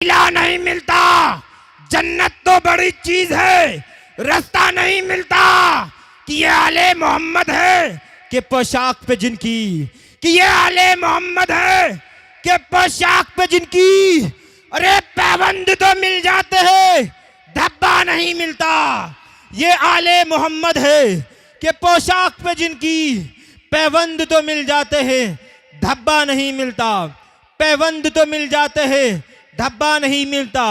मिला नहीं मिलता, जन्नत तो बड़ी चीज है, रास्ता नहीं मिलता कि ये आले मोहम्मद है कि पोशाक पे जिनकी, कि ये आले मोहम्मद है कि पोशाक पे जिनकी, अरे पैबंद तो मिल जाते हैं, धब्बा नहीं मिलता। ये आले मोहम्मद है कि पोशाक पे जिनकी पैबंद तो मिल जाते हैं, धब्बा नहीं मिलता। पैबंद तो मिल जाते हैं, धब्बा नहीं मिलता।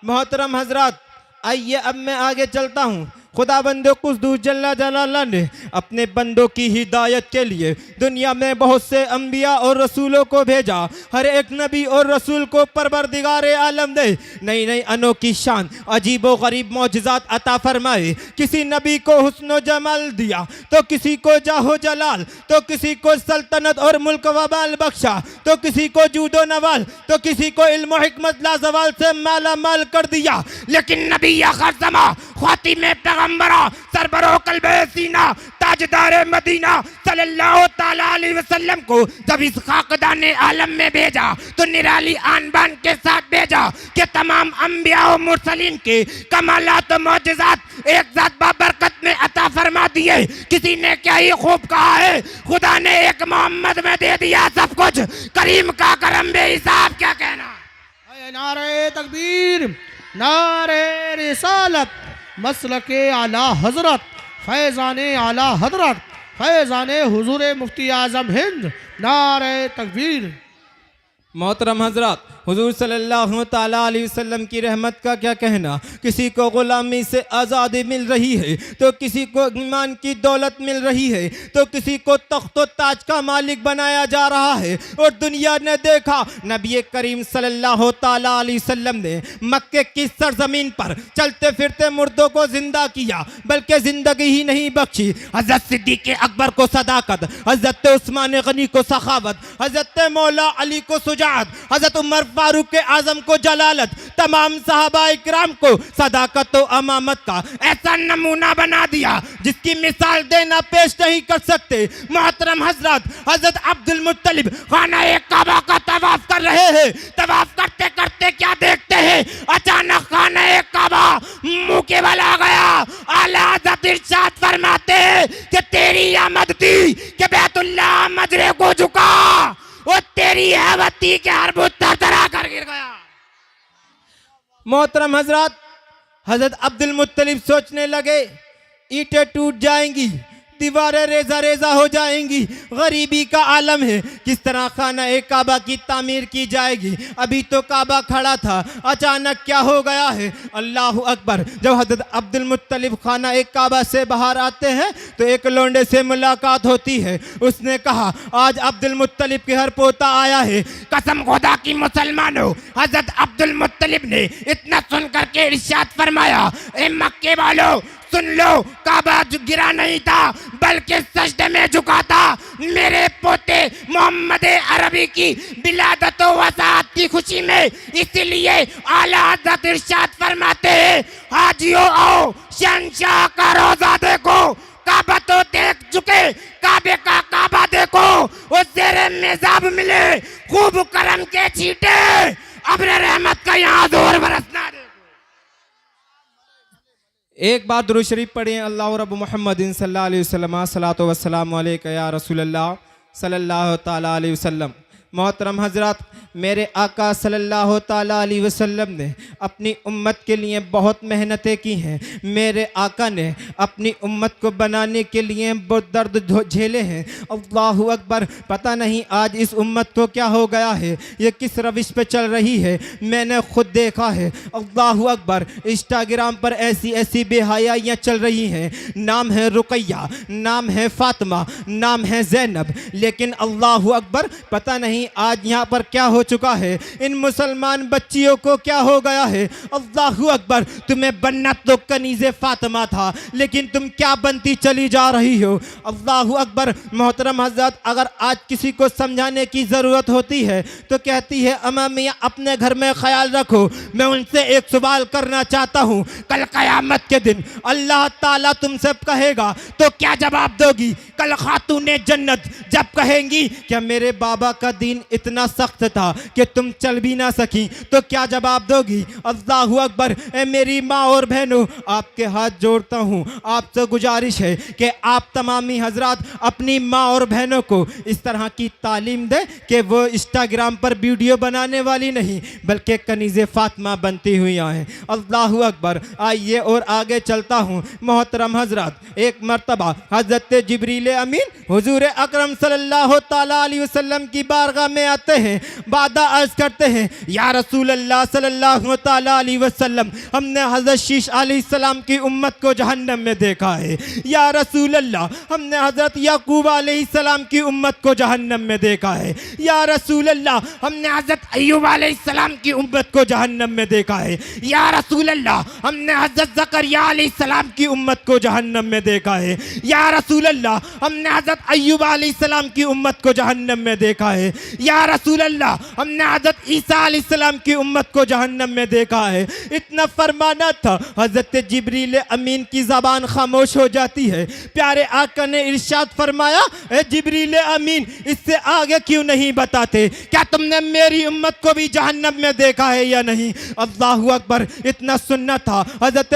मोहतरम हजरात, आइए अब मैं आगे चलता हूँ। खुदा बंदो कुद्दूस जल्ला जलाला ने अपने बंदों की हिदायत के लिए दुनिया में बहुत से अंबिया और रसूलों को भेजा। हर एक नबी और रसूल को परवरदिगारे आलम ने नई नई अनोखी शान, अजीब व गरीब मौजज़ात अता फरमाए। किसी नबी को हुस्न जमाल दिया, तो किसी को जाहो जलाल, तो किसी को सल्तनत और मुल्क वबाल बख्शा, तो किसी को जूदो नवाल, तो किसी को इल्म व हिकमत लाजवाल से माला माल कर दिया। लेकिन नबी आखिर ज़मा खातिमे पैगंबरा सरबरो कल्बे सीना ताजदार मदीना सल्लल्लाहु ताला अलैहि वसल्लम को जब इस खाकदाने आलम में भेजा तो निराली आन बान के साथ भेजा कि तमाम अंबिया और मुरसलीन के कमालात और मौजज़ात एक साथ बाबरकत में अता फरमा दिए। किसी ने क्या ही खूब कहा है, खुदा ने एक मोहम्मद में दे दिया सब कुछ, करीम का करम बेहिसाब। क्या कहना? नारे तकबीर, नारे रिसालत, मसलके आला हजरत, फैज़ाने आला हजरत, फैज़ाने हुजूर मुफ्ती आज़म हिंद, नारे तकबीर। मोहतरम हजरात, हुजूर सल्लल्लाहु ताला अलैहि वसल्लम की रहमत का क्या कहना। किसी को गुलामी से आज़ादी मिल रही है, तो किसी को ईमान की दौलत मिल रही है, तो किसी को तख्त व ताज का मालिक बनाया जा रहा है। और दुनिया ने देखा नबी करीम सल्लल्लाहु ताला अलैहि वसल्लम ने मक्के की सरजमीन पर चलते फिरते मुर्दों को जिंदा किया, बल्कि जिंदगी ही नहीं बख्शी। हजरत सिद्दीक अकबर को सदाकत, हजरत उस्मान गनी को सखावत, हजरत मौला अली को सुजात, हजरत उमर फारूक आजम को जलालत, तमाम सहाबा इकराम को सदाकत व अमामत का ऐसा नमूना बना दिया जिसकी मिसाल देना पेश नहीं कर सकते। मोहतरम हजरत, हजरत अब्दुल मुत्तलिब खाना काबा का तवाफ कर रहे हैं। तवाफ करते करते क्या देखते हैं, अचानक खाना काबा मुंह के बल आ गया। आला हज़रत इरशाद फरमाते हैं कि तेरी आमद थी कि बैतुल्लाह मजरे को झुका, वो तेरी हैवती के हर बुत तरतरा कर गिर गया। मोहतरम हजरत, हजरत अब्दुल मुत्तलिब सोचने लगे ईंटें टूट जाएंगी, दीवारें रेजा रेजा हो जाएंगी, गरीबी का आलम है, किस तरह खाना काबा की तामीर की जाएगी। अभी तो काबा खड़ा था, अचानक क्या हो गया है। अल्लाह अकबर। जब हजरत अब्दुल मुत्तलिब खाना काबा से बाहर आते हैं तो एक लोंडे से मुलाकात होती है। उसने कहा, आज अब्दुल मुत्तलिब के हर पोता आया है। कसम खुदा की मुसलमानों, हजरत अब्दुल मुत्तलिब ने इतना सुन करके इरशाद फरमाया, ए मक्के वालों सुन लो, काबा गिरा नहीं था बल्कि सजदे में झुका था। मेरे पोते मोहम्मद अरबी की विलादत व वफ़ात की खुशी में, इसीलिए आला हज़रत इरशाद फरमाते हैं, हाजियो आओ शहंशाह का रोजा देखो, काबा तो देख चुके, काबे का काबा देखो, उस ज़ेरे मेज़ाब मिले खूब करम के छींटे, अब्र रहमत का यहाँ जोर बरसना दे। एक बार दुरूद शरीफ पढ़ें। अल्लाह रब मुहम्मदिन सल्लल्लाहु अलैहि वसल्लम, सलातो वस्सलामु अलैका या रसूलल्लाह सल्लल्लाहु ताला अलैहि वसल्लम। मोहतरम हजरत, मेरे आका सल्लल्लाहु ताला अलैहि वसल्लम ने अपनी उम्मत के लिए बहुत मेहनतें की हैं। मेरे आका ने अपनी उम्मत को बनाने के लिए बहुत दर्द झेले हैं। अल्लाहु अकबर। पता नहीं आज इस उम्मत को क्या हो गया है, ये किस रविश पे चल रही है, मैंने खुद देखा है। अल्लाहु अकबर। इंस्टाग्राम पर ऐसी ऐसी बेहयाइयाँ चल रही हैं, नाम है रुकैया, नाम है फातिमा, नाम है ज़ैनब, लेकिन अल्लाहु अकबर पता नहीं आज यहाँ पर क्या हो चुका है, इन मुसलमान बच्चियों को क्या हो गया है। अल्लाहु अकबर। तुम्हें बनना तो कनीज़े फातिमा था, लेकिन तुम क्या बनती चली जा रही हो। अल्लाहु अकबर। मोहतरम हज़रत, अगर आज किसी को समझाने की ज़रूरत होती है तो कहती है, अम्मा मियाँ अपने घर में ख्याल रखो। मैं उनसे एक सवाल करना चाहता हूँ, कल क़यामत के दिन अल्लाह ताला तुमसे कहेगा तो क्या जवाब दोगी? कल खातूने जन्नत जब कहेंगी, क्या मेरे बाबा का दीन इतना सख्त था कि तुम चल भी ना सकी, तो क्या जवाब दोगी? अल्लाहु अकबर। ए मेरी माँ और बहनों, आपके हाथ जोड़ता हूँ, आपसे गुजारिश है कि आप तमामी हजरात अपनी माँ और बहनों को इस तरह की तालीम दें कि वो इंस्टाग्राम पर वीडियो बनाने वाली नहीं बल्कि कनीज़े फातिमा बनती हुई आएँ। अल्लाहु अकबर। आइए और आगे चलता हूँ। मोहतरम हजरात, एक मर्तबा हजरत जिब्रील अमीन हुजूर अकरम सल्लल्लाहु ताला अलैहि वसल्लम की बारगाह में आते हैं, बादा अर्ज करते हैं, या रसूल अल्लाह सल्लल्लाहु ताला अलैहि वसल्लम, हमने हजरत शीश अलैहिस्सलाम की उम्मत को जहन्नम में देखा है। या रसूल अल्लाह, हमने हजरत याकूब अलैहिस्सलाम की उम्मत को जहन्नम में देखा है। या रसूल अल्लाह, हमने हजरत अय्यूब अलैहिस्सलाम की उम्मत को जहन्नम में देखा है। या रसूल अल्लाह, हमने हजरत ज़करिया अलैहिस्सलाम की उम्मत को जहन्नम में देखा है। या रसूल अल्लाह, हमने हजरत अय्यूब अलैहिस्सलाम की उम्मत को जहन्नम में देखा है। या रसूल अल्लाह, हमने हजरत ईसा अलैहिस्सलाम की उम्मत को जहन्नम में देखा है। इतना फरमाना था, हजरत जिब्रील अमीन की ज़बान खामोश हो जाती है। प्यारे आका ने इरशाद फरमाया, ए जिब्रील अमीन, इससे आगे क्यों नहीं बताते? क्या तुमने मेरी उम्मत को भी जहन्नम में देखा है या नहीं? अल्लाहु अकबर। इतना सुनना था, हजरत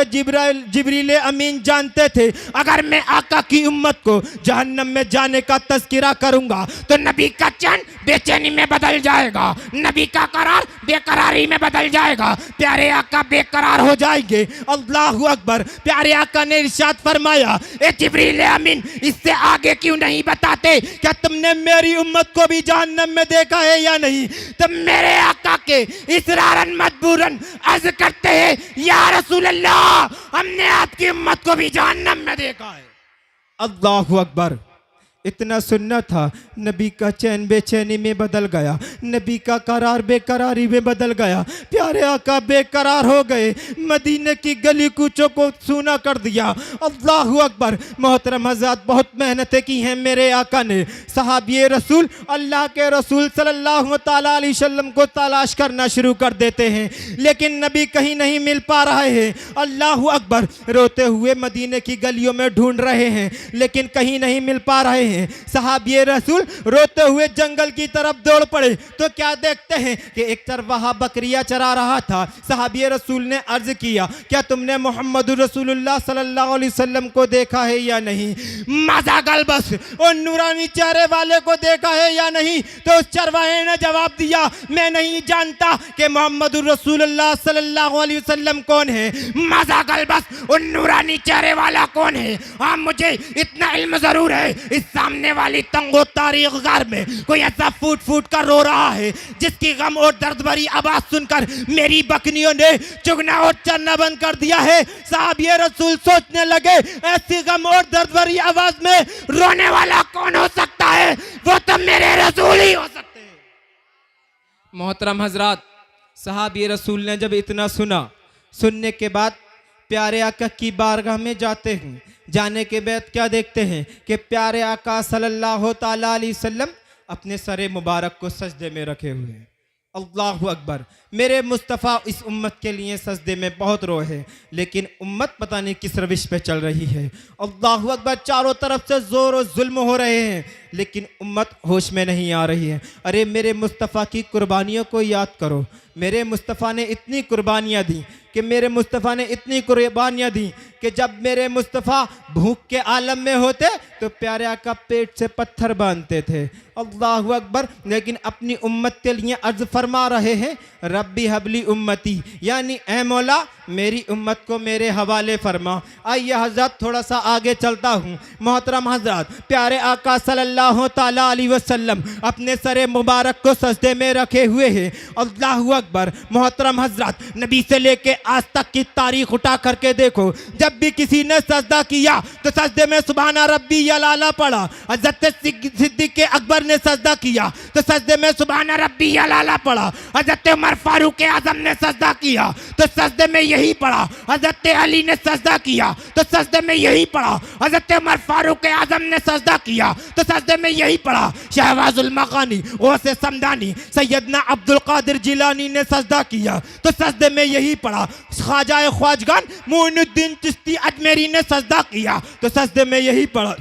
जिब्रील अमीन जानते थे अगर मैं आका की उम्मत को जहन्नम में जाने का तज़किरा करूंगा तो नबी का चैन बेचैनी में बदल जाएगा, नबी का करार बेकरारी में बदल जाएगा, प्यारे आका बेकरार हो जाएंगे। अल्लाहु अकबर। प्यारे आका ने इरशाद फरमाया, ए जिब्रील अमीन, इससे आगे क्यों नहीं बताते? क्या तुमने मेरी उम्मत को भी जहन्नम में देखा है या नहीं? तब मेरे आका के इसरारन मजबूरन अर्ज करते हैं, या रसूल अल्लाह, हमने आपकी उम्मत को भी जहन्नम में देखा है। अल्लाहु अकबर। इतना सुनना था, नबी का चैन बेचैनी में बदल गया, नबी का करार बेकरारी में बदल गया। प्यारे आका बेकरार हो गए, मदीने की गली कूचों को सूना कर दिया। अल्लाहु अकबर। मोहतरम हज़रात, बहुत मेहनतें की हैं मेरे आका ने। सहाबी रसूल अल्लाह के रसूल सल्लल्लाहु ताला अलैहि वसल्लम को तलाश करना शुरू कर देते हैं, लेकिन नबी कहीं नहीं मिल पा रहे हैं। अल्लाहु अकबर। रोते हुए मदीने की गलियों में ढूंढ रहे हैं, लेकिन कहीं नहीं मिल पा रहे हैं। सहाबी रसूल रोते हुए जंगल की तरफ दौड़ पड़े तो क्या देखते हैं कि एक चरवाहा बकरियां चरा रहा था। सहाबी रसूल ने अर्ज किया, क्या तुमने मोहम्मद रसूलुल्लाह सल्लल्लाहु अलैहि वसल्लम को देखा है या नहीं? मजागल बस, और नूरानी चेहरे वाले को देखा है या नहीं? तो उस चरवाहे ने जवाब दिया, मैं नहीं जानता कि मोहम्मद रसूलुल्लाह सल्लल्लाहु अलैहि वसल्लम कौन है। मजागल बस, उन नूरानी चेहरे वाला कौन है? हाँ, मुझे इतना इल्म जरूर है, इस सामने वाली तंगो तारीख गार में कोई ऐसा फूट फूट कर रो रहा है जिसकी गम और दर्द भरी आवाज सुनकर मेरी बकरियों ने चुगना और चरना बंद कर दिया है। साहब ये रसूल सोचने लगे, ऐसी गम और दर्द भरी आवाज में रोने वाला कौन हो सकता है? वो तो मेरे रसूल ही हो सकते हैं। मोहतरम हजरात, साहब रसूल ने जब इतना सुना, सुनने के बाद प्यारे आका की बारगाह में जाते हैं। जाने के बाद क्या देखते हैं कि प्यारे आका सल्लल्लाहु ताला अलैहि वसल्लम अपने सरे मुबारक को सजदे में रखे हुए हैं। अल्लाहु अकबर। मेरे मुस्तफ़ा इस उम्मत के लिए सजदे में बहुत रोए हैं, लेकिन उम्मत पता नहीं किस रविश पे चल रही है। अल्लाहु अकबर। चारों तरफ से जोर और जुल्म हो रहे हैं, लेकिन उम्मत होश में नहीं आ रही है। अरे मेरे मुस्तफ़ा की कुर्बानियों को याद करो। मेरे मुस्तफ़ा ने इतनी कुर्बानियाँ दी कि मेरे मुस्तफ़ा ने इतनी कुर्बानियाँ दी कि जब मेरे मुस्तफ़ा भूख के आलम में होते तो प्यारे आका पेट से पत्थर बांधते थे। अल्लाहु अकबर। लेकिन अपनी उम्मत के लिए अर्ज फरमा रहे हैं, रब्बी हबली उम्मती, यानी ए मौला मेरी उम्मत को मेरे हवाले फरमा। आइए हजरत थोड़ा सा आगे चलता हूँ। मोहतरम हजरत, प्यारे आका सल्लल्लाहु ताला अलैहि वसल्लम अपने सरे मुबारक को सजदे में रखे हुए हैं। अल्लाहु अकबर। मोहतरम हजरत, नबी से लेके आज तक की तारीख उठा करके देखो, जब भी किसी ने सजदा किया तो सजदे में सुभाना रब्बी यलाला पढ़ा। हजरत सिद्दीक़ अकबर ने सजदा किया तो सजदे में सुभाना रब्बी यलाला पढ़ा। हजरत उमर फारूक आजम ने सजदा किया तो सजदे में यही पढ़ा। हजरत अली ने सजदा किया तो सजदे में यही पढ़ा। हजरत उमर फारूक आजम ने सजदा किया तो सजदे में यही पढ़ा। शहबाजुल मकानी, गौसे समदानी, सैयदना अब्दुल कादिर जिलानी ने सजदा किया तो सजदे में यही पढ़ा। ख्वाजा ख्वाजगान मोइनुद्दीन चिश्ती अजमेरी ने सजदा किया तो सजदे में यही पढ़ा।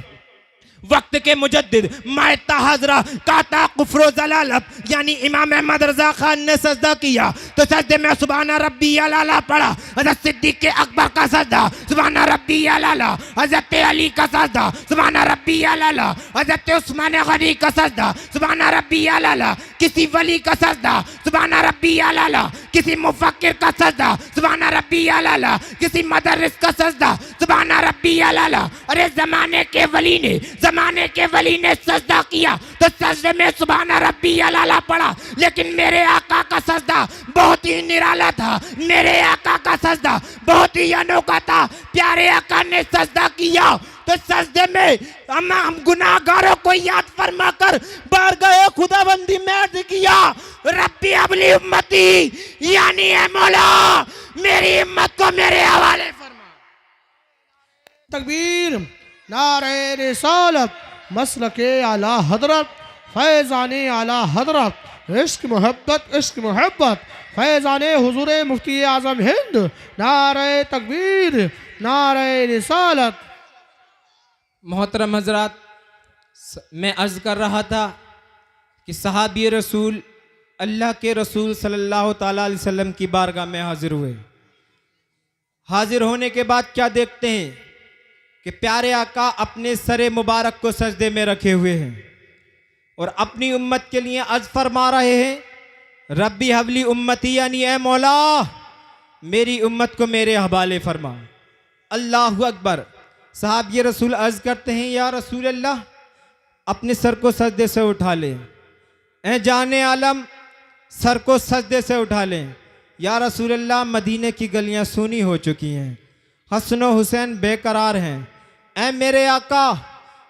वक्त के मुजद्दिद मायता हजरा काता कुफ्रो जलालत यानी इमाम अहमद रजा खान ने सजदा किया तो सजदे में सुबहाना रब्बी अलाला पढ़ा। हजरत सिद्दीक के अकबर का सजदा सुबहाना रब्बी अलाला, हजरत अली का सजदा सुबहाना रब्बी अलाला, हजरत उस्मान गनी का सजदा सुबहाना रब्बी अलाला, किसी वली का सजदा सुबहाना रब्बी अलाला, किसी मुफक्किर का सजदा सुबहाना रब्बी अलाला, किसी मदरस का सजदा सुबहाना रब्बी अलाला। अरे जमाने के वली ने सजदा किया तो सजदे में सुबहाना रब्बी अलाला पढ़ा, लेकिन मेरे आका का सजदा बहुत ही निराला था, मेरे आका का सजदा बहुत ही अनोखा था। प्यारे आका ने सजदा किया तो सजदे में हम गुनाहगारों को याद फरमा कर बारगाह खुदाबंदी में अर्ज किया, रब्बी अबली उम्मती यानी ए मौला मेरी उम्मत को मेरे हवाले फरमा। तकबीर, नारे रिसालत, मसलके आला हजरत, फैज़ाने आला हजरत, इश्क मोहब्बत, फैज़ाने हुजूरे मुफ्ती आज़म हिंद, नारे तकबीर, नारे रिसालत। मोहतरम हजरात, मैं अर्ज़ कर रहा था कि सहाबी रसूल अल्लाह के रसूल सल्लल्लाहु ताला अलैहि वसल्लम की बारगाह में हाजिर हुए। हाजिर होने के बाद क्या देखते हैं कि प्यारे आका अपने सरे मुबारक को सजदे में रखे हुए हैं और अपनी उम्मत के लिए अर्ज फरमा रहे हैं, रब्बी हवली उम्मती यानी ए मौला मेरी उम्मत को मेरे हवाले फरमा। अल्लाहु अकबर। साहब ये रसूल अर्ज करते हैं, या रसूल अल्लाह अपने सर को सजदे से उठा लें, ए जाने आलम सर को सजदे से उठा लें। या रसूल अल्लाह मदीने की गलियां सूनी हो चुकी हैं, हसन व हुसैन बेकरार हैं, ए मेरे आका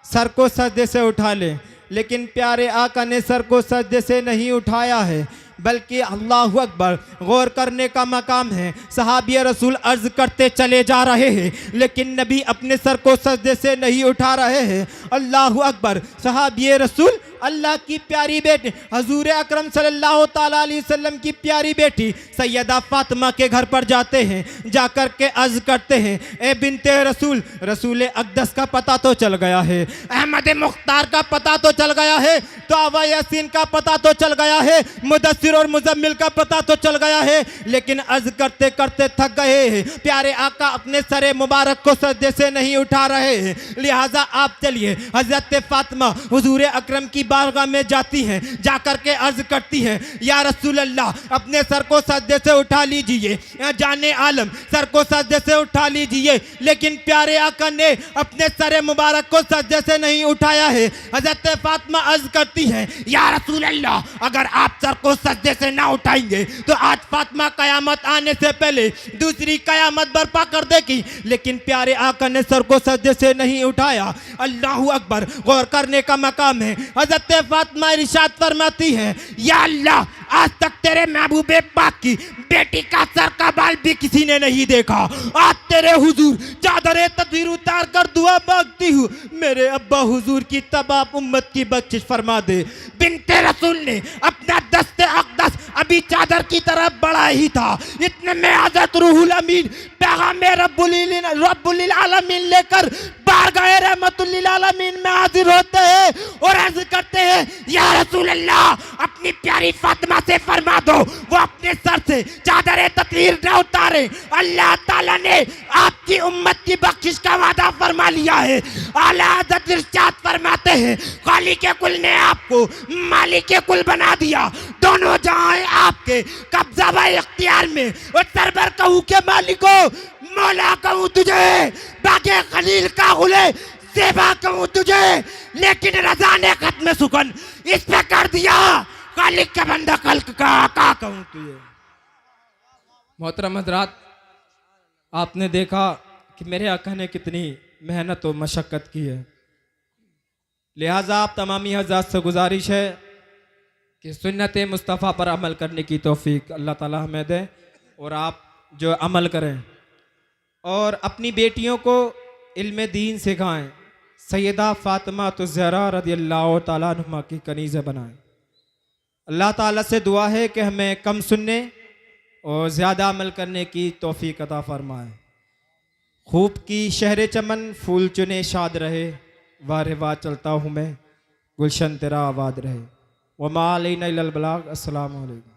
सर को सजदे से उठा लें। लेकिन प्यारे आका ने सर को सजदे से नहीं उठाया है, बल्कि अल्लाहु अकबर गौर करने का मकाम है। सहाबी रसूल अर्ज करते चले जा रहे हैं, लेकिन नबी अपने सर को सजदे से नहीं उठा रहे हैं। अल्लाहु अकबर। सहाबी रसूल अल्लाह की प्यारी बेटी हजूर अकरम सल्लल्लाहु ताला अलैहि वसल्लम की प्यारी बेटी सैयदा फातिमा के घर पर जाते हैं, जाकर के अर्ज करते हैं, ए बिनते रसूल, रसूल अक़दस का पता तो चल गया है, अहमद मुख्तार का पता तो चल गया है, तौबा यासीन का पता तो चल गया है, मुदस्सिर और मुजम्मिल का पता तो चल गया है, लेकिन अर्ज करते करते थक गए हैं। प्यारे आका अपने सरे मुबारक को सजदे से नहीं उठा रहे हैं, लिहाजा आप चलिए। हजरत फातिमा हुजूर अकरम की बारगाह में जाती हैं, जाकर के अर्ज करती हैं, या रसूल अल्लाह अपने सर को सजदे से उठा लीजिए, या जाने आलम सर को सजदे से उठा लीजिए। लेकिन प्यारे आका ने अपने सर मुबारक को सजदे से नहीं उठाया है। हजरत फातिमा अर्ज करती हैं, या रसूल अल्लाह अगर आप सर को सजदे से ना उठाएंगे तो आज फातिमा कयामत आने से पहले दूसरी कयामत बर्पा कर देगी। लेकिन प्यारे आका ने सर को सजदे से नहीं उठाया। अल्लाहु अकबर। गौर करने का मकाम है। हजरत फातिमा इरशाद फरमाती है, या अल्लाह आज तक तेरे महबूबे पाक की बेटी का सर का बाल भी किसी ने नहीं देखा। आज तेरे हुजूर चादरे तदबीर उतार कर दुआ मांगती हूँ, मेरे अब्बा हुजूर की तबाह उम्मत की बख्शिश फरमा दे। बिनते रसूल ने अपना दस्ते अक़दस अभी चादर की तरफ बढ़ा ही था, इतने में हज़रत रूहुल अमीन पैगाम रब्बुल आलमीन लेकर बारगाह रहमतुल लिल आलमीन में हाजिर होते हैं और अर्ज करते हैं, या रसूल अल्लाह अपनी प्यारी फातिमा से फरमा दो वो अपने सर से चादर तकरीर न उतारे। अल्लाह ताला ने आपकी उम्मत की बख्शिश का वादा फरमा लिया है। आला हज़रत इरशाद फरमाते हैं, खालिक के कुल ने आपको मालिक के कुल बना दिया, दोनों जहां हैं आपके कब्जा व इख्तियार में। और सरबर कहूँ के मालिको मौला कहूँ तुझे, बागे खलील का गुले सेबा कहूँ तुझे, लेकिन रजा ने खत्म सुकन इस पे कर दिया, खालिक का बंदा खल्क का आका कहूँ तुझे। मोहतरम हजरात, आपने देखा कि मेरे आका ने कितनी मेहनत और मशक्क़त की है। लिहाजा आप तमामी हज़रात से गुजारिश है कि सुन्नत मुस्तफ़ा पर अमल करने की तौफीक अल्लाह ताला हमें दे और आप जो अमल करें और अपनी बेटियों को इल्म दीन सिखाएं। सैयदा फातिमा तो ज़हरा रज़ियल्लाहु ताला अन्हा की कनीज़ बनाएं। अल्लाह ताला से दुआ है कि हमें कम सुनने और ज़्यादा अमल करने की तौफीक अता फरमाए। खूब की शहर चमन फूल चुने शाद रहे, वाह वाह चलता हूँ मैं, गुलशन तेरा आबाद रहे। वमा अलैना इल्लल बलाग। अस्सलामु अलैकुम।